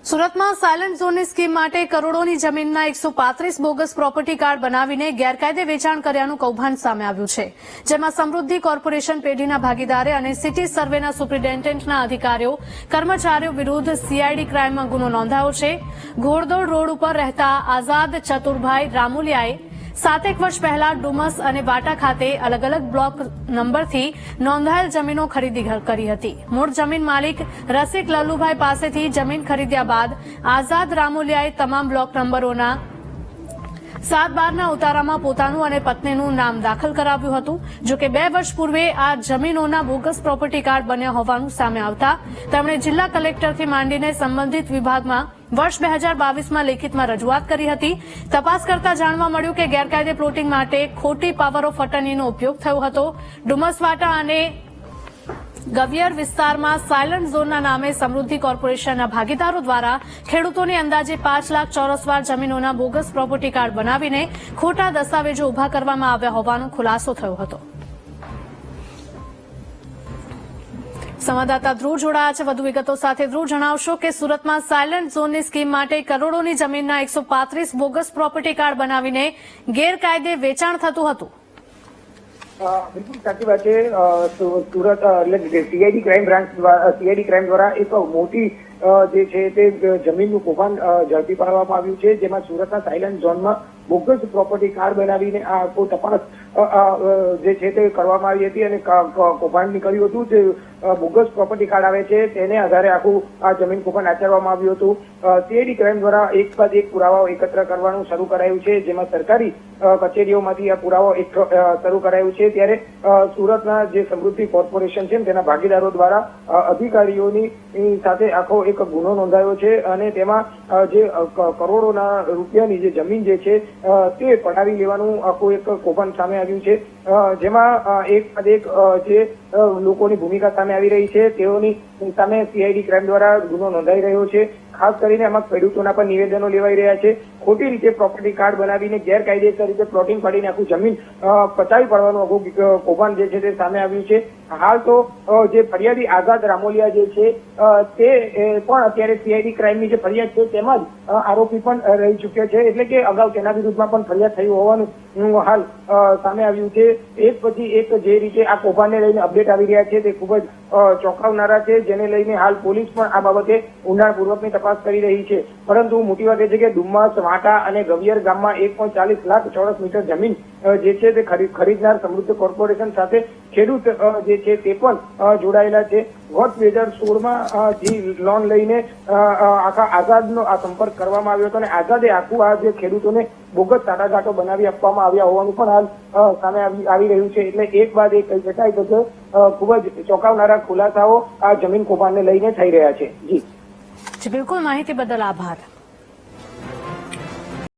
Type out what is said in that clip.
સુરતમાં સાયલન્ટ ઝોનની સ્કીમ માટે કરોડોની જમીનના 135 બોગસ પ્રોપર્ટી કાર્ડ બનાવીને ગેરકાયદે વેચાણ કર્યાનું કૌભાંડ સામે આવ્યું છે, જેમાં સમૃદ્ધિ કોર્પોરેશન પેઢીના ભાગીદારે અને સિટી સર્વેના સુપ્રિન્ટેન્ડન્ટના અધિકારીઓ કર્મચારીઓ વિરુદ્ધ સીઆઈડી ક્રાઇમમાં ગુનો નોંધાયો છે। ઘોડદોડ રોડ ઉપર રહેતા આઝાદ ચતુરભાઈ રામુલિયાએ 7 વર્ષ પહેલા ડુમસ અને વાટા ખાતે અલગ અલગ બ્લોક નંબરથી નોંધાયેલ જમીનો ખરીદી કરી હતી। મૂળ જમીન માલિક રસિક લલ્લુભાઈ પાસેથી જમીન ખરીદ્યા બાદ આઝાદ રામુલિયાએ તમામ બ્લોક નંબરોના 7/12ના ઉતારામાં પોતાનું અને પત્નીનું નામ દાખલ કરાવ્યું હતું। જો કે 2 વર્ષ પૂર્વે આ જમીનોના બોગસ પ્રોપર્ટી કાર્ડ બન્યા હોવાનું સામે આવતા તેમણે જિલ્લા કલેક્ટરથી માંડીને સંબંધિત વિભાગમાં વર્ષ 2022માં લેખિતમાં રજૂઆત કરી હતી। તપાસ કરતા જાણવા મળ્યું કે ગેરકાયદે પ્લોટિંગ માટે ખોટી પાવર ઓફ અટર્નીનો ઉપયોગ થયો હતો। ડુમસવાટા અને ગવિયર વિસ્તારમાં સાયલન્ટ ઝોનના નામે સમૃદ્ધિ કોર્પોરેશનના ભાગીદારો દ્વારા ખેડૂતોની અંદાજે 5 લાખ ચોરસ વાર જમીનોના બોગસ પ્રોપર્ટી કાર્ડ બનાવીને ખોટા દસ્તાવેજો ઉભા કરવામાં આવ્યા હોવાનો ખુલાસો થયો હતો। સંવાદદાતા ધ્રુવ જોડાયા છે વધુ વિગતો સાથે। ધ્રુવ, જણાવશો કે સુરતમાં સાયલન્ટ ઝોનની સ્કીમ માટે કરોડોની જમીનના 135 બોગસ પ્રોપર્ટી કાર્ડ બનાવીને ગેરકાયદે વેચાણ થતું હતું। બિલકુલ સાચી વાત છે। સુરત એટલે સીઆઈડી ક્રાઇમ દ્વારા એક મોટી જે છે તે જમીનનું કૌભાંડ ઝડપી પાડવામાં આવ્યું છે, જેમાં સુરતના સાયલન્ટ ઝોનમાં બોગસ પ્રોપર્ટી કાર્ડ બનાવીને આ કોઈ તપાસ જે છે તે કરવામાં આવી હતી અને કૌભાંડ નીકળ્યું હતું। જે બોગસ પ્રોપર્ટી કાર્ડ આવે છે તેને આધારે આખું આ જમીન કૌભાંડ આચરવામાં આવ્યું હતું। સીઆઈડી ક્રાઇમ દ્વારા એક બાદ એક પુરાવાઓ એકત્ર કરવાનું શરૂ કરાયું છે, જેમાં સરકારી કચેરીઓમાંથી આ પુરાવો શરૂ કરાયું છે। ત્યારે સુરતના જે સમૃદ્ધિ કોર્પોરેશન છે તેના ભાગીદારો દ્વારા અધિકારીઓની સાથે આખો એક ગુનો નોંધાયો છે અને તેમાં જે કરોડોના રૂપિયાની જે જમીન જે છે તે પડાવી લેવાનું આખું એક કૌભાંડ સામે આવ્યું છે, જેમાં એક બાદ એક જે લોકોની ભૂમિકા સામે આવી રહી છે તેઓની સામે સીઆઈડી ક્રાઇમ દ્વારા ગુનો નોંધાઈ રહ્યો છે। ખાસ કરીને આમાં ખેડૂતોના પણ નિવેદનો લેવાઈ રહ્યા છે। ખોટી રીતે પ્રોપર્ટી કાર્ડ બનાવીને ગેરકાયદેસર રીતે પ્લોટિંગ પાડીને આખું જમીન પચાવી પાડવાનું આખું કૌભાંડ જે છે તે સામે આવ્યું છે। હાલ તો જે ફરિયાદી આઝાદ રામોલિયા જે છે તે પણ અત્યારે સીઆઈડી ક્રાઇમની જે ફરિયાદ છે તેમાં જ આરોપી પણ રહી ચૂક્યા છે, એટલે કે અગાઉ તેના વિરુદ્ધમાં પણ ફરિયાદ થઈ હોવાનું હાલ સામે આવ્યું છે। એક પછી એક જે રીતે આ કૌભાંડને લઈને અપડેટ આવી રહ્યા છે તે ખૂબ જ ચોંકાવનારા છે, જેને લઈને હાલ પોલીસ પણ આ બાબતે ઊંડાણપૂર્વકની તપાસ કરી રહી છે। પરંતુ મોટી વાત એ છે કે ડુમ્મસ, વાટા અને ગવિયર ગામમાં 1.40 લાખ ચોરસ મીટર જમીન જે છે તે ખરીદનાર સમૃદ્ધિ કોર્પોરેશન સાથે ખેડૂત જે છે તે પણ જોડાયેલા છે। વર્ષ 2016માં જે લોન લઈને આખા આઝાદનો આ સંપર્ક કરવામાં આવ્યો હતો અને આઝાદે આખું આ જે ખેડૂતોને બોગસ સાડાગાંઠો બનાવી આપવામાં આવ્યા હોવાનું પણ હાલ સામે આવી રહ્યું છે। એટલે એક બાદ એક કહી શકાય તો ખૂબ જ ચોંકાવનારા ખુલાસાઓ આ જમીન કૌભાંડને લઈને થઈ રહ્યા છે। જી બિલકુલ, માહિતી બદલ આભાર।